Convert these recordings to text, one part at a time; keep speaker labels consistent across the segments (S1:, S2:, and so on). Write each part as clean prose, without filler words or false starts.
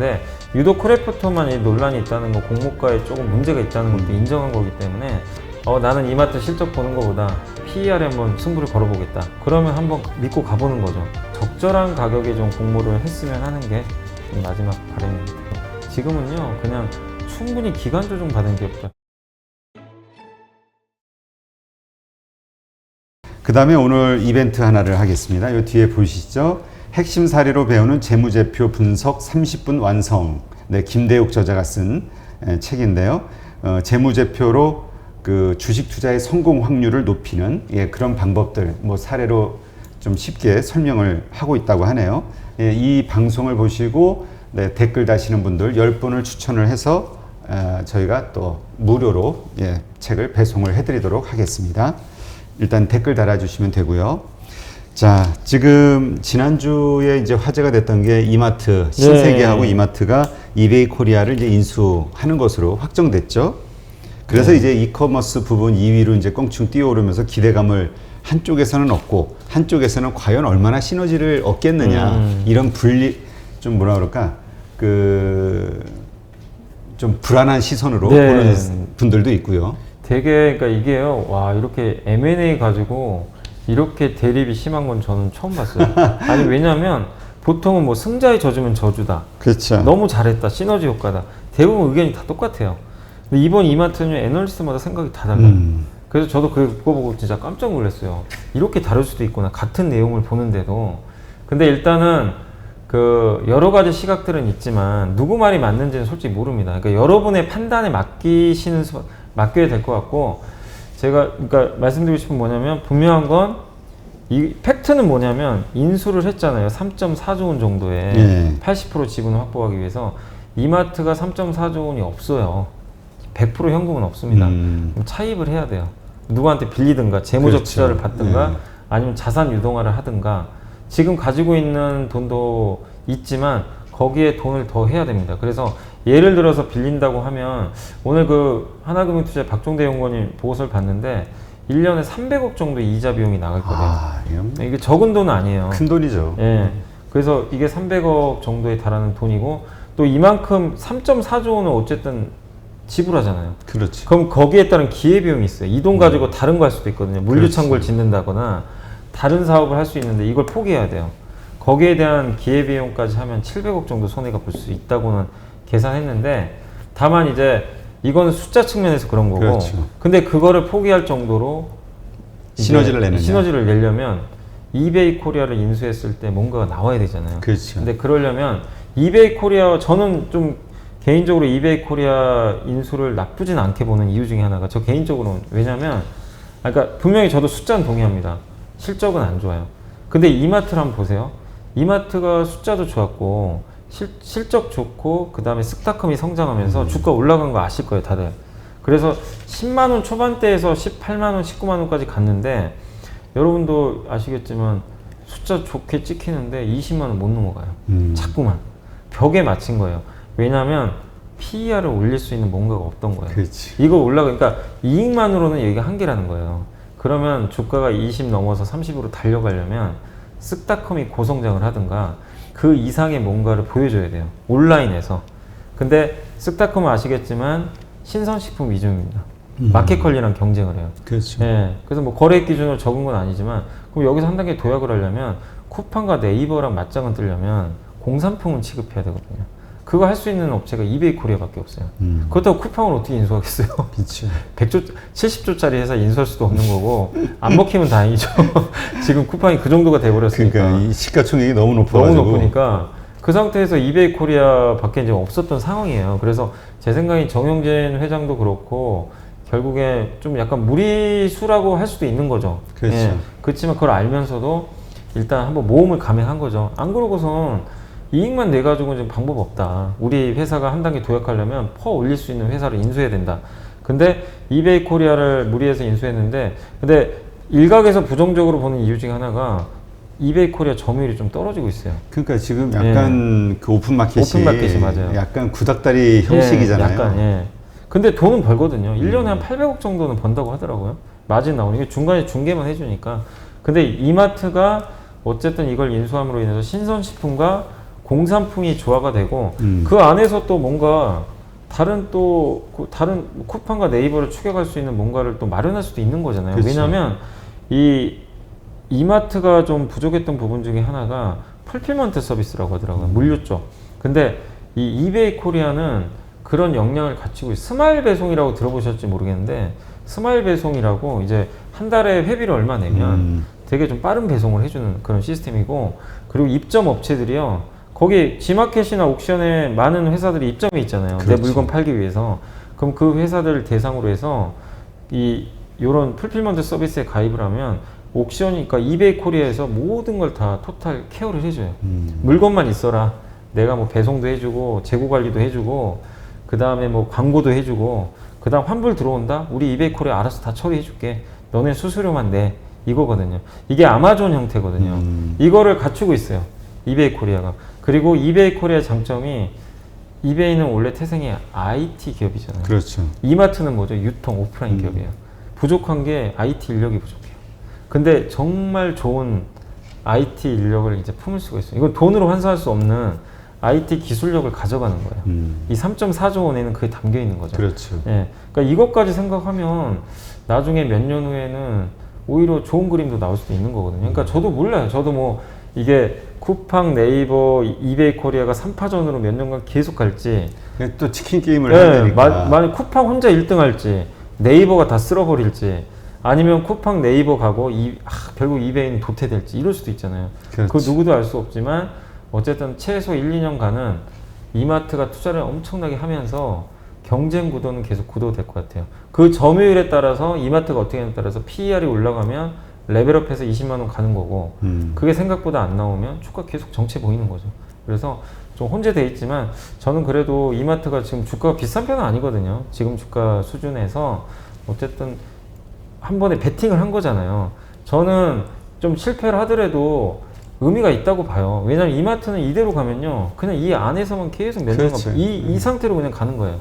S1: 건데 유독 크래프톤만 이 논란이 있다는 거, 공모가에 조금 문제가 있다는 것도 인정한 거기 때문에 나는 이마트 실적 보는 것보다 PER에 한번 승부를 걸어보겠다. 그러면 한번 믿고 가보는 거죠. 적절한 가격에 좀 공모를 했으면 하는 게 마지막 바람입니다. 지금은요, 그냥 충분히 기간 조정 받은 기업들.
S2: 그 다음에 오늘 이벤트 하나를 하겠습니다. 이 뒤에 보시죠. 핵심 사례로 배우는 재무제표 분석 30분 완성. 네, 김대욱 저자가 쓴 책인데요. 재무제표로 그 주식 투자의 성공 확률을 높이는 그런 방법들, 사례로 좀 쉽게 설명을 하고 있다고 하네요. 이 방송을 보시고 댓글 다시는 분들 10분을 추천을 해서 저희가 또 무료로 책을 배송을 해드리도록 하겠습니다. 일단 댓글 달아주시면 되고요. 자, 지금 지난주에 이제 화제가 됐던 게 이마트, 신세계하고 이마트가 이베이 코리아를 이제 인수하는 것으로 확정됐죠. 그래서 이제 이커머스 부분 2위로 이제 껑충 뛰어오르면서 기대감을 한쪽에서는 얻고 한쪽에서는 과연 얼마나 시너지를 얻겠느냐 이런 좀 뭐라 그럴까 좀 불안한 시선으로 보는 분들도 있고요.
S1: 되게 그러니까 이게요, 와 이렇게 M&A 가지고 이렇게 대립이 심한 건 저는 처음 봤어요. 아니 왜냐면 보통은 뭐 승자의 저주면 저주다.
S2: 그렇죠.
S1: 너무 잘했다. 시너지 효과다. 대부분 의견이 다 똑같아요. 근데 이번 이마트는 애널리스트마다 생각이 다 달라요. 그래서 저도 그거 보고 진짜 깜짝 놀랐어요. 이렇게 다를 수도 있구나. 같은 내용을 보는데도. 근데 일단은 그 여러 가지 시각들은 있지만 누구 말이 맞는지는 솔직히 모릅니다. 그러니까 여러분의 판단에 맡겨야 될 것 같고, 제가 그러니까 말씀드리고 싶은 뭐냐면 분명한 건 이 팩트는 뭐냐면 인수를 했잖아요. 3.4조 원 정도에 80% 지분을 확보하기 위해서. 이마트가 3.4조 원이 없어요. 100% 현금은 없습니다. 그럼 차입을 해야 돼요. 누구한테 빌리든가 재무적 투자를 받든가 아니면 자산 유동화를 하든가. 지금 가지고 있는 돈도 있지만 거기에 돈을 더 해야 됩니다. 그래서 예를 들어서 빌린다고 하면 오늘 그 하나금융투자 박종대 연구원님 보고서를 봤는데 1년에 300억 정도 이자 비용이 나갈 거래요. 이게 적은 돈은 아니에요.
S2: 큰 돈이죠.
S1: 그래서 이게 300억 정도에 달하는 돈이고, 또 이만큼 3.4조 원을 어쨌든 지불하잖아요.
S2: 그렇지.
S1: 그럼 거기에 따른 기회비용이 있어요. 이 돈 가지고 다른 거 할 수도 있거든요. 물류창고를 짓는다거나 다른 사업을 할 수 있는데 이걸 포기해야 돼요. 거기에 대한 기회비용까지 하면 700억 정도 손해가 볼 수 있다고는 계산했는데, 다만 이제 이거는 숫자 측면에서 그런 거고,
S2: 그렇죠.
S1: 근데 그거를 포기할 정도로 시너지를 내려면 이베이 코리아를 인수했을 때 뭔가가 나와야 되잖아요.
S2: 그렇죠.
S1: 근데 그러려면 이베이 코리아, 저는 좀 개인적으로 이베이 코리아 인수를 나쁘진 않게 보는 이유 중에 하나가, 저 개인적으로는, 왜냐면 그러니까 분명히 저도 숫자는 동의합니다. 실적은 안 좋아요. 근데 이마트를 한번 보세요. 이마트가 숫자도 좋았고 실적 좋고 그 다음에 스타컴이 성장하면서 주가 올라간 거 아실 거예요, 다들. 그래서 10만 원 초반대에서 18만 원, 19만 원까지 갔는데, 여러분도 아시겠지만 숫자 좋게 찍히는데 20만 원 못 넘어가요. 자꾸만 벽에 맞힌 거예요. 왜냐하면 PER을 올릴 수 있는 뭔가가 없던 거예요.
S2: 그렇지.
S1: 이거 그러니까 이익만으로는 여기가 한계라는 거예요. 그러면 주가가 20 넘어서 30으로 달려가려면 쓱닷컴이 고성장을 하든가 그 이상의 뭔가를 보여줘야 돼요. 온라인에서. 근데 쓱닷컴은 아시겠지만 신선식품 위주입니다. 마켓컬리랑 경쟁을 해요.
S2: 그렇죠.
S1: 그래서 뭐 거래액 기준으로 적은 건 아니지만, 그럼 여기서 한 단계 도약을 하려면 쿠팡과 네이버랑 맞짱을 뜨려면 공산품은 취급해야 되거든요. 그거 할 수 있는 업체가 이베이 코리아밖에 없어요. 그렇다고 쿠팡을 어떻게 인수하겠어요?
S2: 그렇죠.
S1: 70조짜리 회사 인수할 수도 없는 거고, 안 먹히면 다행이죠. 지금 쿠팡이 그 정도가 돼버렸으니까.
S2: 그러니까 이 시가총액이 너무 높아가지고.
S1: 너무 높으니까 그 상태에서 이베이 코리아밖에 이제 없었던 상황이에요. 그래서 제 생각에 정영진 회장도 그렇고 결국에 좀 약간 무리수라고 할 수도 있는 거죠.
S2: 그렇죠.
S1: 그렇지만 그걸 알면서도 일단 한번 모험을 감행한 거죠. 안 그러고선 이익만 내가지고 지금 방법 없다. 우리 회사가 한 단계 도약하려면 퍼 올릴 수 있는 회사를 인수해야 된다. 근데 이베이 코리아를 무리해서 인수했는데, 근데 일각에서 부정적으로 보는 이유 중에 하나가 이베이 코리아 점유율이 좀 떨어지고 있어요.
S2: 그러니까 지금 약간 그 오픈마켓이
S1: 맞아요.
S2: 약간 구닥다리 형식이잖아요.
S1: 약간, 근데 돈은 벌거든요. 1년에 한 800억 정도는 번다고 하더라고요. 마진 나오는 게 중간에 중개만 해주니까. 근데 이마트가 어쨌든 이걸 인수함으로 인해서 신선식품과 공산품이 조화가 되고 그 안에서 또 뭔가 다른 쿠팡과 네이버를 추격할 수 있는 뭔가를 또 마련할 수도 있는 거잖아요.
S2: 그렇죠.
S1: 왜냐하면 이 이마트가 좀 부족했던 부분 중에 하나가 풀필먼트 서비스라고 하더라고요. 물류 쪽. 근데 이 이베이 코리아는 그런 역량을 갖추고 스마일 배송이라고 들어보셨지 모르겠는데, 스마일 배송이라고 이제 한 달에 회비를 얼마 내면 되게 좀 빠른 배송을 해주는 그런 시스템이고, 그리고 입점 업체들이요, 거기 지마켓이나 옥션에 많은 회사들이 입점이 있잖아요.
S2: 그렇죠.
S1: 내 물건 팔기 위해서. 그럼 그 회사들을 대상으로 해서 요런 풀필먼트 서비스에 가입을 하면 옥션이, 그러니까 이베이 코리아에서 모든 걸 다 토탈 케어를 해줘요. 물건만 있어라. 내가 뭐 배송도 해주고 재고 관리도 해주고 그 다음에 뭐 광고도 해주고 그 다음 환불 들어온다? 우리 이베이 코리아 알아서 다 처리해줄게. 너네 수수료만 내. 이거거든요. 이게 아마존 형태거든요. 이거를 갖추고 있어요. 이베이 코리아가. 그리고 이베이 코리아의 장점이, 이베이는 원래 태생이 IT 기업이잖아요.
S2: 그렇죠.
S1: 이마트는 뭐죠? 유통, 오프라인 기업이에요. 부족한 게 IT 인력이 부족해요. 근데 정말 좋은 IT 인력을 이제 품을 수가 있어요. 이건 돈으로 환산할 수 없는 IT 기술력을 가져가는 거예요. 이 3.4조 원에는 그게 담겨 있는 거죠.
S2: 그렇죠.
S1: 예. 그러니까 이것까지 생각하면 나중에 몇 년 후에는 오히려 좋은 그림도 나올 수도 있는 거거든요. 그러니까 저도 몰라요. 저도 뭐 이게 쿠팡, 네이버, 이베이 코리아가 3파전으로 몇 년간 계속 갈지,
S2: 또 치킨 게임을 해야 되니까.
S1: 만약 쿠팡 혼자 1등 할지, 네이버가 다 쓸어버릴지, 아니면 쿠팡, 네이버 가고 결국 이베이는 도태될지, 이럴 수도 있잖아요.
S2: 그렇지.
S1: 그거 누구도 알 수 없지만 어쨌든 최소 1, 2년간은 이마트가 투자를 엄청나게 하면서 경쟁 구도는 계속 구도될 것 같아요. 그 점유율에 따라서 이마트가 어떻게 하냐에 따라서 PER이 올라가면 레벨업해서 20만 원 가는 거고, 그게 생각보다 안 나오면 주가 계속 정체 보이는 거죠. 그래서 좀 혼재돼 있지만 저는 그래도 이마트가 지금 주가가 비싼 편은 아니거든요. 지금 주가 수준에서 어쨌든 한 번에 베팅을 한 거잖아요. 저는 좀 실패를 하더라도 의미가 있다고 봐요. 왜냐면 이마트는 이대로 가면요, 그냥 이 안에서만 계속 몇 년간 이 상태로 그냥 가는 거예요.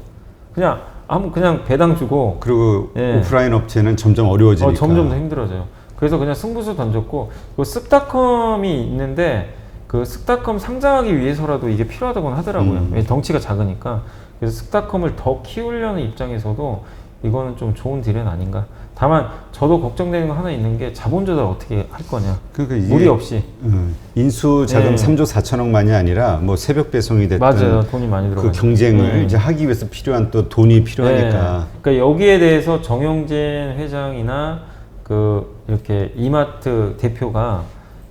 S1: 그냥 배당 주고,
S2: 그리고
S1: 예.
S2: 오프라인 업체는 점점 어려워지니까.
S1: 점점 더 힘들어져요. 그래서 그냥 승부수 던졌고, 그 쓱닷컴이 있는데 그 쓱닷컴 상장하기 위해서라도 이게 필요하다고는 하더라고요. 왜? 덩치가 작으니까. 그래서 쓱닷컴을 더 키우려는 입장에서도 이거는 좀 좋은 딜은 아닌가. 다만 저도 걱정되는 거 하나 있는 게, 자본 조달 어떻게 할 거냐.
S2: 그러니까 이게
S1: 무리 없이.
S2: 인수 자금
S1: 네.
S2: 3조 4천억만이 아니라 뭐 새벽 배송이 됐든,
S1: 맞아요. 돈이 많이
S2: 그
S1: 들어가요.
S2: 경쟁을 이제 하기 위해서 필요한 또 돈이 필요하니까.
S1: 그러니까 여기에 대해서 정영진 회장이나 이렇게 이마트 대표가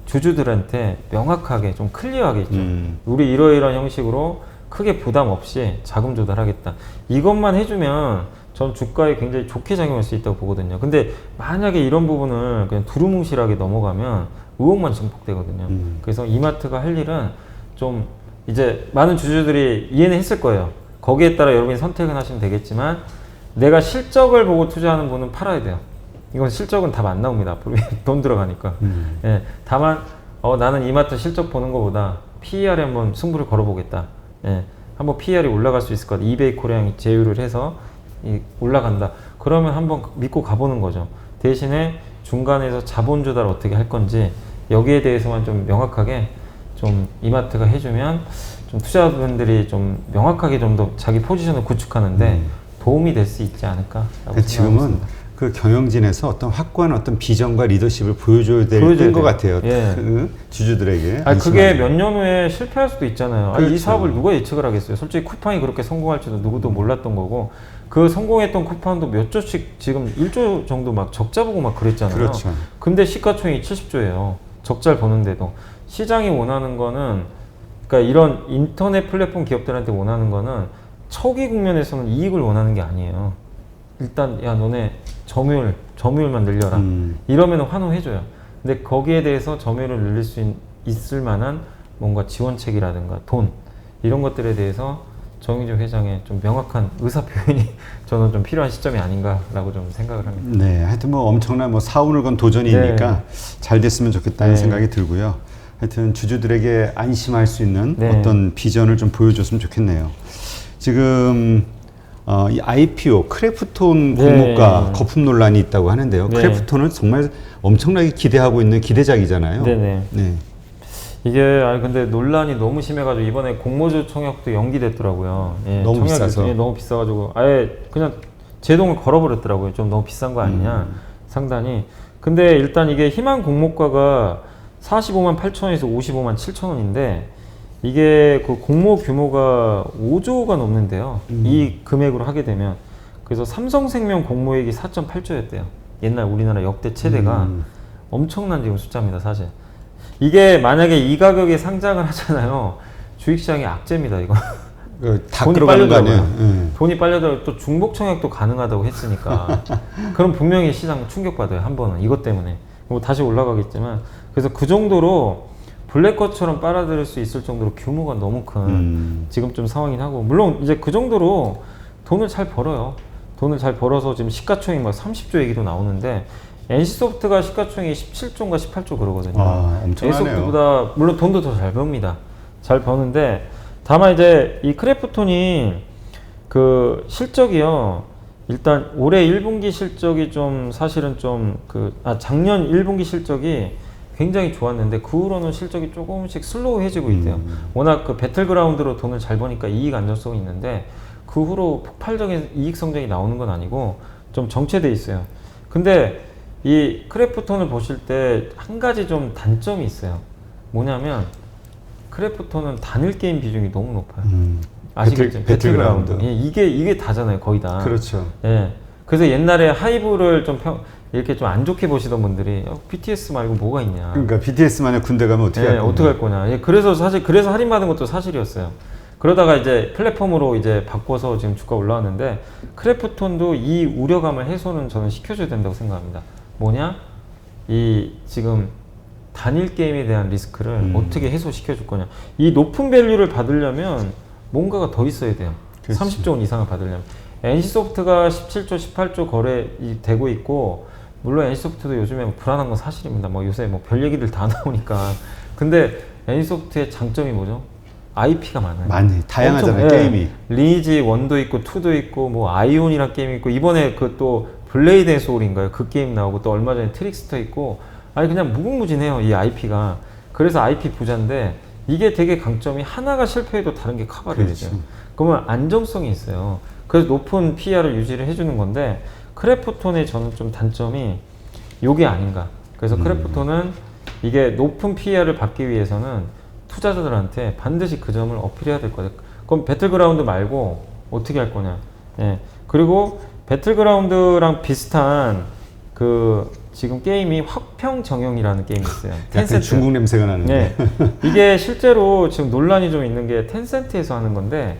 S1: 주주들한테 명확하게 좀 클리어하게 있죠. 우리 이러이러한 형식으로 크게 부담 없이 자금 조달하겠다. 이것만 해주면 전 주가에 굉장히 좋게 작용할 수 있다고 보거든요. 근데 만약에 이런 부분을 그냥 두루뭉실하게 넘어가면 의혹만 증폭되거든요. 그래서 이마트가 할 일은 좀, 이제 많은 주주들이 이해는 했을 거예요. 거기에 따라 여러분이 선택은 하시면 되겠지만, 내가 실적을 보고 투자하는 분은 팔아야 돼요. 이건 실적은 답 안 나옵니다. 앞으로 돈 들어가니까. 예, 다만 나는 이마트 실적 보는 것보다 PER에 한번 승부를 걸어보겠다. 예, 한번 PER이 올라갈 수 있을 것 같다. 이베이 코리아랑 제휴를 해서 올라간다. 그러면 한번 믿고 가보는 거죠. 대신에 중간에서 자본 조달 어떻게 할 건지, 여기에 대해서만 좀 명확하게 좀 이마트가 해주면 좀 투자자분들이 좀 명확하게 좀 더 자기 포지션을 구축하는데 도움이 될 수 있지 않을까라고
S2: 지금은 그 경영진에서 어떤 확고한 어떤 비전과 리더십을 보여줘야 될 것 같아요.
S1: 예.
S2: 그 주주들에게.
S1: 그게 몇 년 후에 실패할 수도 있잖아요.
S2: 그렇죠.
S1: 이 사업을 누가 예측을 하겠어요. 솔직히 쿠팡이 그렇게 성공할지도 누구도 몰랐던 거고, 그 성공했던 쿠팡도 몇 조씩 지금 1조 정도 막 적자 보고 막 그랬잖아요.
S2: 그렇죠.
S1: 근데 시가총액이 70조예요. 적자를 보는데도. 시장이 원하는 거는, 그러니까 이런 인터넷 플랫폼 기업들한테 원하는 거는 초기 국면에서는 이익을 원하는 게 아니에요. 일단 야 너네 점유율만 늘려라. 이러면 환호해줘요. 근데 거기에 대해서 점유율을 늘릴 수 있을 만한 뭔가 지원책이라든가 돈, 이런 것들에 대해서 정의조 회장의 좀 명확한 의사 표현이 저는 좀 필요한 시점이 아닌가라고 좀 생각을 합니다.
S2: 네, 하여튼 뭐 엄청난 뭐 사운을 건 도전이니까 잘 됐으면 좋겠다는 생각이 들고요. 하여튼 주주들에게 안심할 수 있는 어떤 비전을 좀 보여줬으면 좋겠네요. 지금 이 IPO 크래프톤 공모가 거품 논란이 있다고 하는데요. 크래프톤은 정말 엄청나게 기대하고 있는 기대작이잖아요.
S1: 네네.
S2: 네.
S1: 이게 아니 근데 논란이 너무 심해가지고 이번에 공모주 청약도 연기됐더라고요. 예,
S2: 너무
S1: 청약이
S2: 비싸서.
S1: 예, 너무 비싸가지고 아예 그냥 제동을 걸어버렸더라고요. 좀 너무 비싼 거 아니냐 상단이. 근데 일단 이게 희망 공모가가 45만 8천원에서 55만 7천원인데 이게 그 공모 규모가 5조가 넘는데요. 이 금액으로 하게 되면 그래서 삼성생명 공모액이 4.8조였대요. 옛날 우리나라 역대 최대가 엄청난 지금 숫자입니다, 사실. 이게 만약에 이 가격에 상장을 하잖아요. 주식시장이 악재입니다, 이거.
S2: 다
S1: 돈이
S2: 끌어가는 거
S1: 빨려들어요.
S2: 아니에요?
S1: 돈이 빨려들어 또 중복 청약도 가능하다고 했으니까. 그럼 분명히 시장 충격받아요, 한 번은. 이것 때문에. 뭐 다시 올라가겠지만. 그래서 그 정도로 블랙것처럼 빨아들일 수 있을 정도로 규모가 너무 큰 지금 좀 상황이긴 하고. 물론 이제 그 정도로 돈을 잘 벌어요. 돈을 잘 벌어서 지금 시가총액 막 30조 얘기도 나오는데 NC소프트가 시가총액이 17조인가 18조 그러거든요.
S2: 아, 엄청나네요.
S1: NC소프트보다 물론 돈도 더 잘 법니다. 잘 버는데 다만 이제 이 크래프톤이 그 실적이요. 일단 올해 1분기 실적이 좀 사실은 좀 작년 1분기 실적이 굉장히 좋았는데 그 후로는 실적이 조금씩 슬로우해지고 있대요. 워낙 그 배틀그라운드로 돈을 잘 버니까 이익 안정성이 있는데 그 후로 폭발적인 이익 성장이 나오는 건 아니고 좀 정체돼 있어요. 근데 이 크래프톤을 보실 때 한 가지 좀 단점이 있어요. 뭐냐면 크래프톤은 단일 게임 비중이 너무 높아요. 아시겠죠? 배틀그라운드. 예, 이게 다잖아요, 거의 다.
S2: 그렇죠.
S1: 예. 그래서 옛날에 하이브를 좀 이렇게 좀 안 좋게 보시던 분들이 BTS 말고 뭐가 있냐.
S2: 그러니까 BTS만의 군대 가면 어떻게 할
S1: 어떻게 할 거냐. 예, 그래서 할인받은 것도 사실이었어요. 그러다가 이제 플랫폼으로 이제 바꿔서 지금 주가 올라왔는데 크래프톤도 이 우려감을 해소는 저는 시켜줘야 된다고 생각합니다. 뭐냐? 이 지금 단일 게임에 대한 리스크를 어떻게 해소시켜 줄 거냐. 이 높은 밸류를 받으려면 뭔가가 더 있어야 돼요.
S2: 그렇지.
S1: 30조 원 이상을 받으려면. NC소프트가 17조, 18조 거래되고 있고 물론 NC소프트도 요즘에 불안한 건 사실입니다. 뭐 요새 뭐 별 얘기들 다 나오니까. 근데 NC소프트의 장점이 뭐죠? IP가 많아요.
S2: 많이 다양하잖아요,
S1: 엄청,
S2: 게임이.
S1: 리니지 1도 있고 2도 있고 뭐 아이온이라는 게임이 있고 이번에 그 또 블레이드 앤 소울인가요? 그 게임 나오고 또 얼마 전에 트릭스터 있고 아니 그냥 무궁무진해요, 이 IP가. 그래서 IP 부자인데 이게 되게 강점이 하나가 실패해도 다른 게 커버를
S2: 그렇죠.
S1: 해줘요. 그러면 안정성이 있어요. 그래서 높은 PER을 유지를 해주는 건데 크래프톤의 저는 좀 단점이 요게 아닌가. 그래서 크래프톤은 이게 높은 PER을 받기 위해서는 투자자들한테 반드시 그 점을 어필해야 될 거예요. 그럼 배틀그라운드 말고 어떻게 할 거냐. 예. 그리고 배틀그라운드랑 비슷한 그 지금 게임이 화평정영이라는 게임이 있어요.
S2: 약간 중국 냄새가 나는데.
S1: 네. 이게 실제로 지금 논란이 좀 있는 게 텐센트에서 하는 건데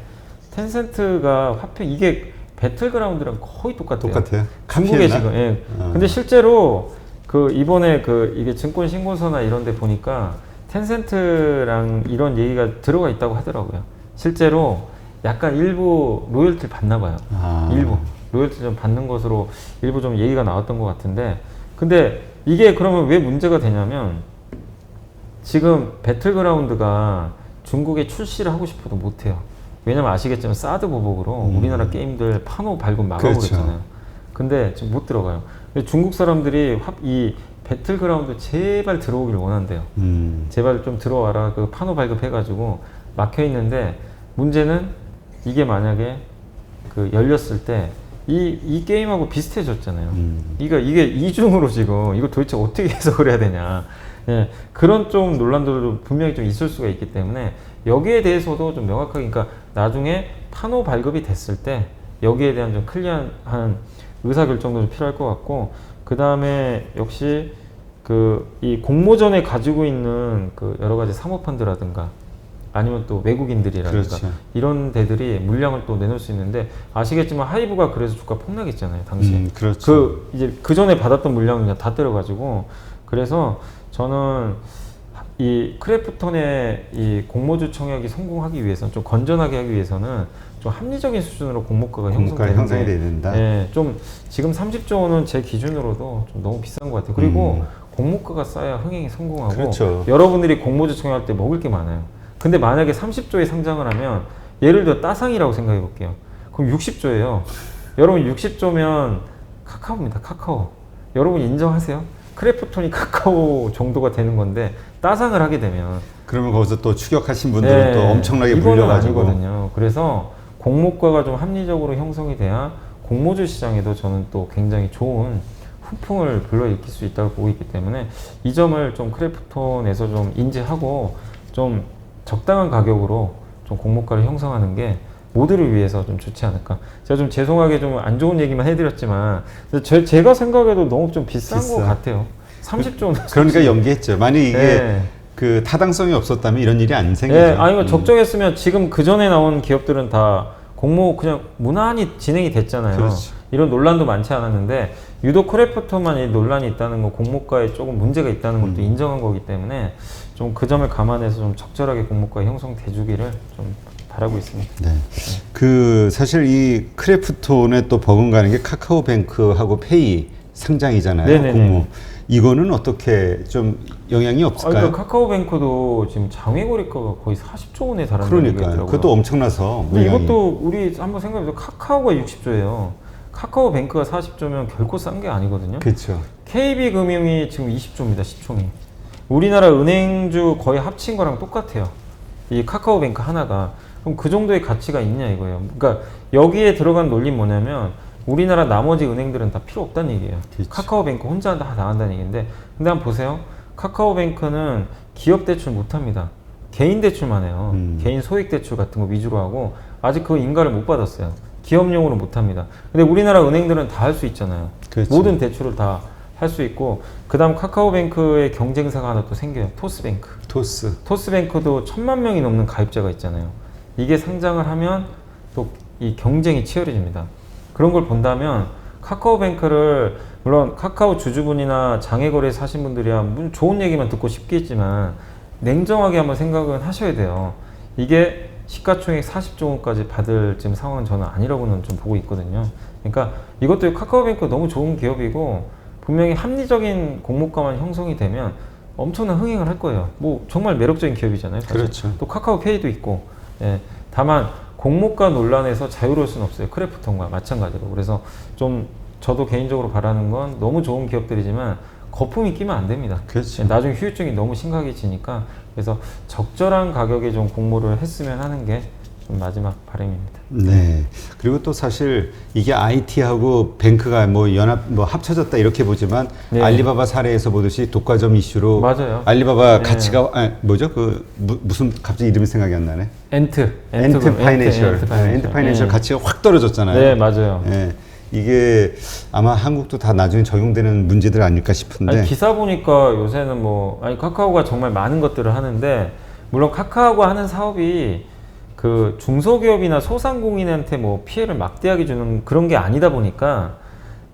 S1: 텐센트가 이게 배틀그라운드랑 거의 똑같아요.
S2: 똑같아요?
S1: 중국에
S2: 카피했나?
S1: 지금. 예. 근데 실제로 그 이번에 이게 증권 신고서나 이런 데 보니까 텐센트랑 이런 얘기가 들어가 있다고 하더라고요. 실제로 약간 일부 로열티를 받나 봐요. 일부 로열티 좀 받는 것으로 일부 좀 얘기가 나왔던 것 같은데 근데 이게 그러면 왜 문제가 되냐면 지금 배틀그라운드가 중국에 출시를 하고 싶어도 못해요. 왜냐면 아시겠지만 사드 보복으로 우리나라 게임들 판호 발급 막아버렸잖아요.
S2: 그렇죠.
S1: 근데 지금 못 들어가요. 중국 사람들이 이 배틀그라운드 제발 들어오길 원한대요. 제발 좀 들어와라. 그 판호 발급해가지고 막혀 있는데 문제는 이게 만약에 그 열렸을 때 이 게임하고 비슷해졌잖아요. 이게 이중으로 지금 이거 도대체 어떻게 해석을 해야 되냐. 예, 그런 좀 논란들도 분명히 좀 있을 수가 있기 때문에 여기에 대해서도 좀 명확하게 그러니까 나중에 판호 발급이 됐을 때 여기에 대한 좀 클리어한 의사결정도 좀 필요할 것 같고 그 다음에 역시 이 공모전에 가지고 있는 그 여러 가지 사모펀드라든가 아니면 또 외국인들이라든가
S2: 그렇죠.
S1: 이런 데들이 물량을 또 내놓을 수 있는데 아시겠지만 하이브가 그래서 주가 폭락했잖아요 당시에.
S2: 그렇죠.
S1: 이제 그 전에 받았던 물량을 그냥 다 때려가지고 그래서 저는 이 크래프톤의 이 공모주 청약이 성공하기 위해서는 좀 건전하게 하기 위해서는 좀 합리적인 수준으로 공모가가
S2: 형성이 돼야 된다.
S1: 예, 좀 지금 30조 원은 제 기준으로도 좀 너무 비싼 것 같아요. 그리고 공모가가 싸야 흥행이 성공하고
S2: 그렇죠.
S1: 여러분들이 공모주 청약할 때 먹을 게 많아요. 근데 만약에 30조에 상장을 하면 예를 들어 따상이라고 생각해 볼게요. 그럼 60조예요. 여러분 60조면 카카오입니다. 카카오. 여러분 인정하세요? 크래프톤이 카카오 정도가 되는 건데 따상을 하게 되면
S2: 그러면 거기서 또 추격하신 분들은 또 엄청나게
S1: 이거는
S2: 물려가지고.
S1: 아니거든요. 그래서 공모가가 좀 합리적으로 형성이 돼야 공모주 시장에도 저는 또 굉장히 좋은 훈풍을 불러일으킬 수 있다고 보고 있기 때문에 이 점을 좀 크래프톤에서 좀 인지하고 좀 적당한 가격으로 좀 공모가를 형성하는 게 모두를 위해서 좀 좋지 않을까. 제가 좀 죄송하게 좀 안 좋은 얘기만 해드렸지만 제가 생각해도 너무 좀 비싼 것 같아요. 30조.
S2: 그러니까 연기했죠. 만약 이게
S1: 네.
S2: 그 타당성이 없었다면 이런 일이 안 생기죠.
S1: 예, 아니면 적정했으면 지금 그 전에 나온 기업들은 다 공모 그냥 무난히 진행이 됐잖아요.
S2: 그렇죠.
S1: 이런 논란도 많지 않았는데 유독 크래프톤만 이 논란이 있다는 거, 공모가에 조금 문제가 있다는 것도 인정한 거기 때문에 좀 그 점을 감안해서 좀 적절하게 공모가 형성돼 주기를 좀 바라고 있습니다.
S2: 네. 그 사실 이 크래프톤에 또 버금가는 게 카카오뱅크하고 페이 상장이잖아요.
S1: 네네네.
S2: 공모. 이거는 어떻게 좀 영향이 없을까요?
S1: 그러니까 카카오뱅크도 지금 장외거래가가 거의 40조 원에 달한다는
S2: 그러니까요.
S1: 얘기더라고요.
S2: 그것도 엄청나서
S1: 근데
S2: 물량이.
S1: 이것도 우리 한번 생각해보세요. 카카오가 60조예요. 카카오뱅크가 40조면 결코 싼 게 아니거든요.
S2: 그렇죠.
S1: KB금융이 지금 20조입니다. 시총이. 우리나라 은행주 거의 합친 거랑 똑같아요. 이 카카오뱅크 하나가. 그럼 그 정도의 가치가 있냐 이거예요. 그러니까 여기에 들어간 논리는 뭐냐면 우리나라 나머지 은행들은 다 필요 없다는 얘기예요.
S2: 그치.
S1: 카카오뱅크 혼자 다 나간다는 얘기인데, 근데 한번 보세요. 카카오뱅크는 기업 대출 못 합니다. 개인 대출만 해요. 개인 소액 대출 같은 거 위주로 하고 아직 그 인가를 못 받았어요. 기업용으로 못 합니다. 근데 우리나라 은행들은 다 할 수 있잖아요.
S2: 그렇죠.
S1: 모든 대출을 다 할 수 있고, 그 다음 카카오뱅크의 경쟁사가 하나 또 생겨요. 토스뱅크. 토스뱅크도 1000만 명이 넘는 가입자가 있잖아요. 이게 상장을 하면 또 이 경쟁이 치열해집니다. 그런 걸 본다면 카카오뱅크를, 물론 카카오 주주분이나 장외거래 사신 분들이야 좋은 얘기만 듣고 싶겠지만 냉정하게 한번 생각은 하셔야 돼요. 이게 시가총액 40조 원까지 받을 지금 상황은 저는 아니라고는 좀 보고 있거든요. 그러니까 이것도 카카오뱅크 너무 좋은 기업이고 분명히 합리적인 공모가만 형성이 되면 엄청난 흥행을 할 거예요. 뭐 정말 매력적인 기업이잖아요. 사실.
S2: 그렇죠.
S1: 또 카카오페이도 있고. 예. 다만 공모가 논란에서 자유로울 수는 없어요. 크래프톤과 마찬가지로. 그래서 좀 저도 개인적으로 바라는 건 너무 좋은 기업들이지만 거품이 끼면 안 됩니다.
S2: 그렇죠.
S1: 예, 나중에 휴유증이 너무 심각해지니까. 그래서 적절한 가격에 좀 공모를 했으면 하는 게 좀 마지막 바람입니다.
S2: 네. 그리고 또 사실 이게 IT하고 뱅크가 뭐 합쳐졌다 이렇게 보지만
S1: 네.
S2: 알리바바 사례에서 보듯이 독과점 이슈로
S1: 맞아요.
S2: 알리바바
S1: 네.
S2: 가치가 뭐죠? 그 무슨 갑자기 이름이 생각이 안 나네.
S1: 엔트
S2: 파이낸셜.
S1: 파이낸셜.
S2: 엔트 파이낸셜
S1: 예.
S2: 가치가 확 떨어졌잖아요.
S1: 네, 맞아요.
S2: 예. 이게 아마 한국도 다 나중에 적용되는 문제들 아닐까 싶은데.
S1: 아니, 기사 보니까 요새는 카카오가 정말 많은 것들을 하는데, 물론 카카오가 하는 사업이 그 중소기업이나 소상공인한테 뭐 피해를 막대하게 주는 그런 게 아니다 보니까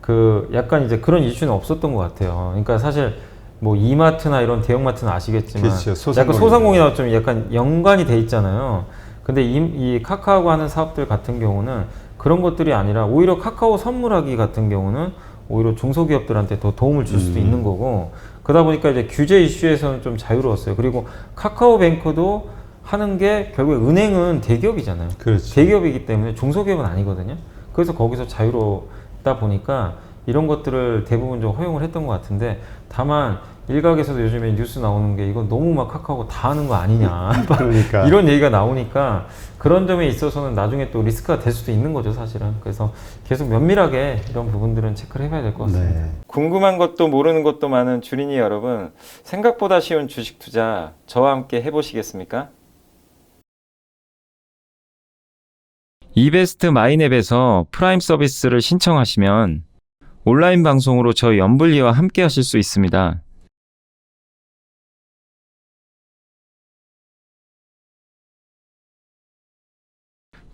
S1: 그 약간 이제 그런 이슈는 없었던 것 같아요. 그러니까 사실 뭐 이마트나 이런 대형마트는 아시겠지만
S2: 그렇죠.
S1: 약간 소상공인하고 좀 약간 연관이 돼 있잖아요. 근데 이 카카오가 하는 사업들 같은 경우는 그런 것들이 아니라 오히려 카카오 선물하기 같은 경우는 오히려 중소기업들한테 더 도움을 줄 수도 있는 거고, 그러다 보니까 이제 규제 이슈에서는 좀 자유로웠어요. 그리고 카카오뱅크도 하는 게 결국 은행은 대기업이잖아요.
S2: 그렇죠.
S1: 대기업이기 때문에 중소기업은 아니거든요. 그래서 거기서 자유롭다 보니까 이런 것들을 대부분 좀 허용을 했던 것 같은데, 다만 일각에서도 요즘에 뉴스 나오는 게 이건 너무 막 카카오가 다 하는 거 아니냐
S2: 그러니까.
S1: 이런 얘기가 나오니까 그런 점에 있어서는 나중에 또 리스크가 될 수도 있는 거죠, 사실은. 그래서 계속 면밀하게 이런 부분들은 체크를 해봐야 될 것 같습니다.
S2: 네.
S1: 궁금한 것도 모르는 것도 많은 주린이 여러분, 생각보다 쉬운 주식 투자 저와 함께 해보시겠습니까? 이베스트 마이앱에서 프라임 서비스를 신청하시면 온라인 방송으로 저희 염블리와 함께 하실 수 있습니다.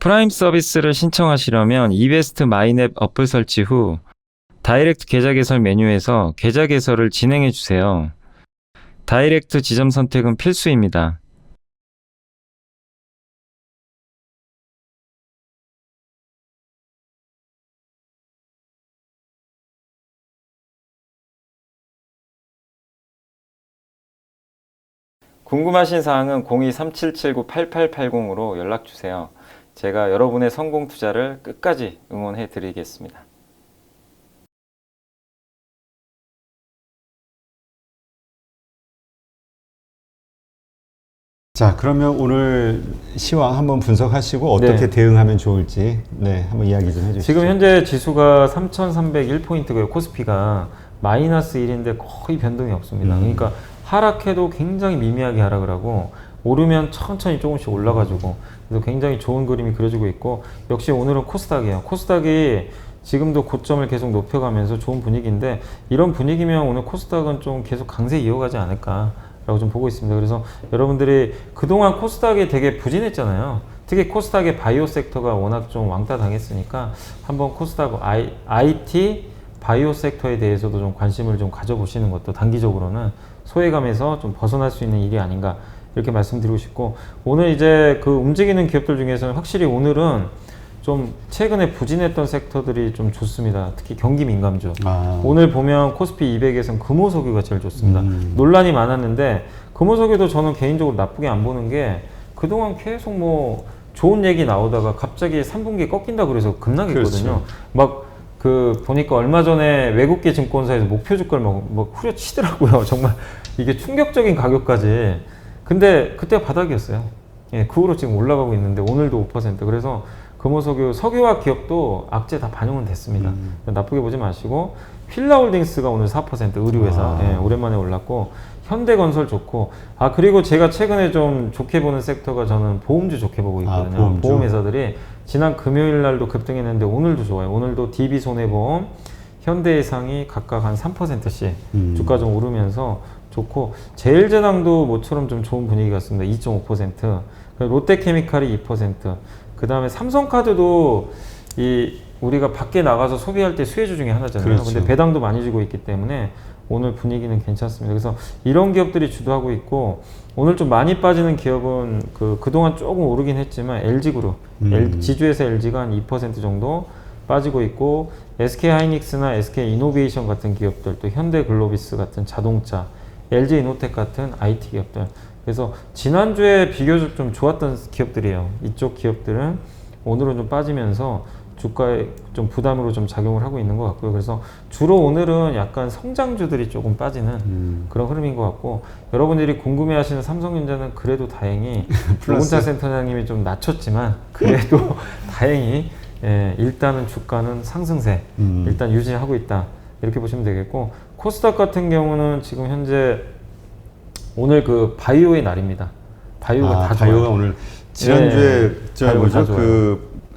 S1: 프라임 서비스를 신청하시려면 이베스트 마이앱 어플 설치 후 다이렉트 계좌 개설 메뉴에서 계좌 개설을 진행해 주세요. 다이렉트 지점 선택은 필수입니다. 궁금하신 사항은 02-3779-8880으로 연락주세요. 제가 여러분의 성공 투자를 끝까지 응원해 드리겠습니다.
S2: 자, 그러면 오늘 시황 한번 분석하시고 어떻게
S1: 네.
S2: 대응하면 좋을지 네, 한번 이야기 좀 해주시죠.
S1: 지금 현재 지수가 3,301포인트고요. 코스피가 마이너스 1인데 거의 변동이 없습니다. 그러니까 하락해도 굉장히 미미하게 하락을 하고 오르면 천천히 조금씩 올라가지고 그래서 굉장히 좋은 그림이 그려지고 있고 역시 오늘은 코스닥이에요. 코스닥이 지금도 고점을 계속 높여가면서 좋은 분위기인데 이런 분위기면 오늘 코스닥은 좀 계속 강세 이어가지 않을까라고 좀 보고 있습니다. 그래서 여러분들이 그동안 코스닥이 되게 부진했잖아요. 특히 코스닥의 바이오 섹터가 워낙 좀 왕따 당했으니까 한번 코스닥 IT 바이오 섹터에 대해서도 좀 관심을 좀 가져보시는 것도 단기적으로는 소외감에서 좀 벗어날 수 있는 일이 아닌가 이렇게 말씀드리고 싶고 오늘 이제 그 움직이는 기업들 중에서는 확실히 오늘은 좀 최근에 부진했던 섹터들이 좀 좋습니다. 특히 경기 민감주. 오늘 보면 코스피 200에서는 금호석유가 제일 좋습니다. 논란이 많았는데 금호석유도 저는 개인적으로 나쁘게 안 보는 게 그동안 계속 뭐 좋은 얘기 나오다가 갑자기 3분기에 꺾인다 그래서 급락했거든요.
S2: 그렇죠.
S1: 막 그 보니까 얼마 전에 외국계 증권사에서 목표 주가를 막 후려치더라고요. 정말 이게 충격적인 가격까지. 근데 그때 바닥이었어요. 예, 그 후로 지금 올라가고 있는데 오늘도 5%. 그래서 금호석유, 석유화학 기업도 악재 다 반영은 됐습니다. 나쁘게 보지 마시고 휠라홀딩스가 오늘 4% 의류회사 예, 오랜만에 올랐고 현대건설 좋고 그리고 제가 최근에 좀 좋게 보는 섹터가 저는 보험주 좋게 보고 있거든요. 보험회사들이 지난 금요일 날도 급등했는데 오늘도 좋아요. 오늘도 DB손해보험, 현대해상이 각각 한 3%씩 주가 좀 오르면서 좋고 제일제당도 모처럼 좀 좋은 분위기 같습니다. 2.5%. 롯데케미칼이 2%. 그 다음에 삼성카드도 우리가 밖에 나가서 소비할 때 수혜주 중에 하나잖아요.
S2: 그렇죠.
S1: 근데 배당도 많이 주고 있기 때문에 오늘 분위기는 괜찮습니다. 그래서 이런 기업들이 주도하고 있고 오늘 좀 많이 빠지는 기업은 그동안 조금 오르긴 했지만 LG그룹, 지주에서 LG가 한 2% 정도 빠지고 있고 SK하이닉스나 SK이노베이션 같은 기업들 또 현대글로비스 같은 자동차, LG이노텍 같은 IT 기업들 그래서 지난주에 비교적 좀 좋았던 기업들이에요. 이쪽 기업들은 오늘은 좀 빠지면서 주가에 좀 부담으로 좀 작용을 하고 있는 것 같고요. 그래서 주로 오늘은 약간 성장주들이 조금 빠지는 그런 흐름인 것 같고 여러분들이 궁금해하시는 삼성전자는 그래도 다행히 노근차 센터장님이 좀 낮췄지만 그래도 다행히 일단은 주가는 상승세 일단 유지하고 있다 이렇게 보시면 되겠고 코스닥 같은 경우는 지금 현재 오늘 그 바이오의 날입니다. 바이오가 다
S2: 바이오가
S1: 좋아요.
S2: 오늘 지난주에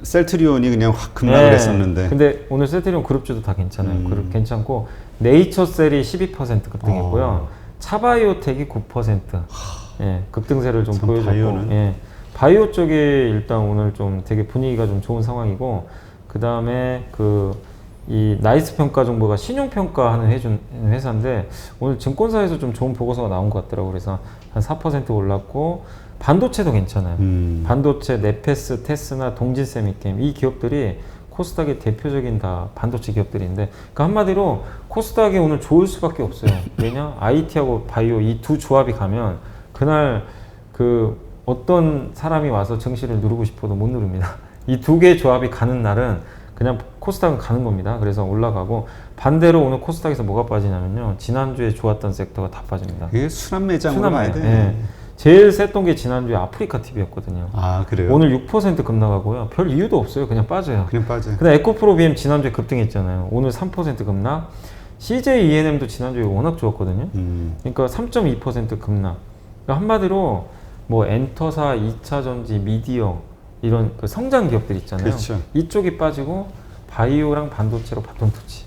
S2: 셀트리온이 그냥 확 급락을 했었는데
S1: 근데 오늘 셀트리온 그룹주도 다 괜찮아요. 괜찮고 네이처셀이 12% 급등했고요. 차바이오텍이 9% 급등세를 좀 보여줬고 바이오 쪽이 일단 오늘 좀 되게 분위기가 좀 좋은 상황이고 그 다음에 이 나이스 평가 정보가 신용 평가하는 회사인데 오늘 증권사에서 좀 좋은 보고서가 나온 것 같더라고요. 그래서 한 4% 올랐고 반도체도 괜찮아요. 반도체, 네페스, 테스나, 동진세미캠 이 기업들이 코스닥의 대표적인 다 반도체 기업들인데 그러니까 한마디로 코스닥이 오늘 좋을 수밖에 없어요. 왜냐? IT하고 바이오 이 두 조합이 가면 그날 어떤 사람이 와서 증시를 누르고 싶어도 못 누릅니다. 이 두 개의 조합이 가는 날은 그냥 코스닥은 가는 겁니다. 그래서 올라가고 반대로 오늘 코스닥에서 뭐가 빠지냐면요. 지난주에 좋았던 섹터가 다 빠집니다.
S2: 이게 순환매장으로 가야 돼.
S1: 네. 제일 셌던 게 지난주에 아프리카 TV였거든요.
S2: 그래요?
S1: 오늘 6% 급락하고요. 별 이유도 없어요. 그냥 빠져요.
S2: 그냥 빠져요.
S1: 근데 에코프로비엠 지난주에 급등했잖아요. 오늘 3% 급락. CJ ENM도 지난주에 워낙 좋았거든요. 그러니까 3.2% 급락. 그러니까 한마디로 뭐 엔터사, 2차전지, 미디어 이런 성장 기업들 있잖아요.
S2: 그렇죠.
S1: 이쪽이 빠지고 바이오랑 반도체로 바톤 터치.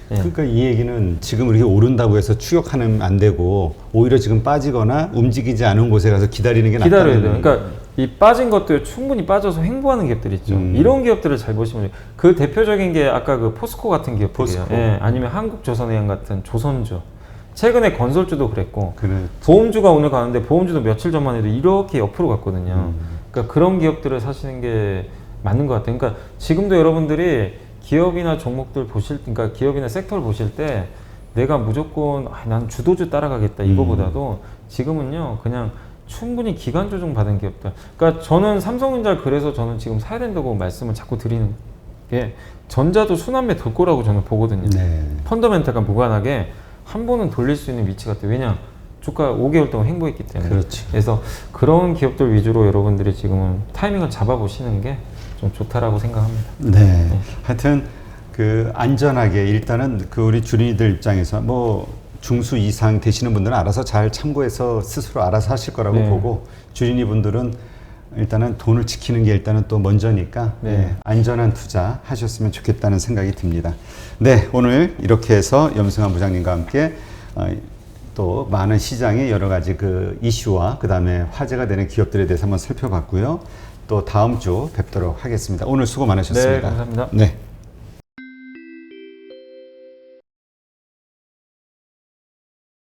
S2: 그러니까 이 얘기는 지금 이렇게 오른다고 해서 추격하면 안 되고 오히려 지금 빠지거나 움직이지 않은 곳에 가서 기다리는 게 낫다는
S1: 기다려야 돼요. 그러니까 이 빠진 것도 충분히 빠져서 횡보하는 기업들 있죠. 이런 기업들을 잘 보시면 돼요. 그 대표적인 게 아까 포스코 같은 기업들이에요. 아니면 한국조선해양 같은 조선주. 최근에 건설주도 그랬고 보험주가 오늘 가는데 보험주도 며칠 전만 해도 이렇게 옆으로 갔거든요. 그러니까 그런 기업들을 사시는 게 맞는 것 같아요. 그러니까 지금도 여러분들이 기업이나 종목들 그러니까 기업이나 섹터를 보실 때 내가 무조건 난 주도주 따라가겠다 이거보다도 지금은요 그냥 충분히 기간 조정 받은 기업들. 그러니까 저는 삼성전자를 그래서 저는 지금 사야 된다고 말씀을 자꾸 드리는 게 전자도 순환매 돌 거라고 저는 보거든요. 펀더멘탈과 무관하게 한 번은 돌릴 수 있는 위치 같아요. 왜냐? 주가 5개월 동안 횡보했기 때문에.
S2: 그렇죠.
S1: 그래서 그런 기업들 위주로 여러분들이 지금은 타이밍을 잡아보시는 게 좀 좋다라고 생각합니다.
S2: 네. 하여튼 그 안전하게 일단은 그 우리 주린이들 입장에서 뭐 중수 이상 되시는 분들은 알아서 잘 참고해서 스스로 알아서 하실 거라고
S1: 네.
S2: 보고 주린이 분들은 일단은 돈을 지키는 게 일단은 또 먼저니까
S1: 네.
S2: 예, 안전한 투자 하셨으면 좋겠다는 생각이 듭니다. 네, 오늘 이렇게 해서 염승환 부장님과 함께 또 많은 시장의 여러 가지 그 이슈와 그 다음에 화제가 되는 기업들에 대해서 한번 살펴봤고요. 또 다음 주 뵙도록 하겠습니다. 오늘 수고 많으셨습니다.
S1: 네, 감사합니다.
S2: 네.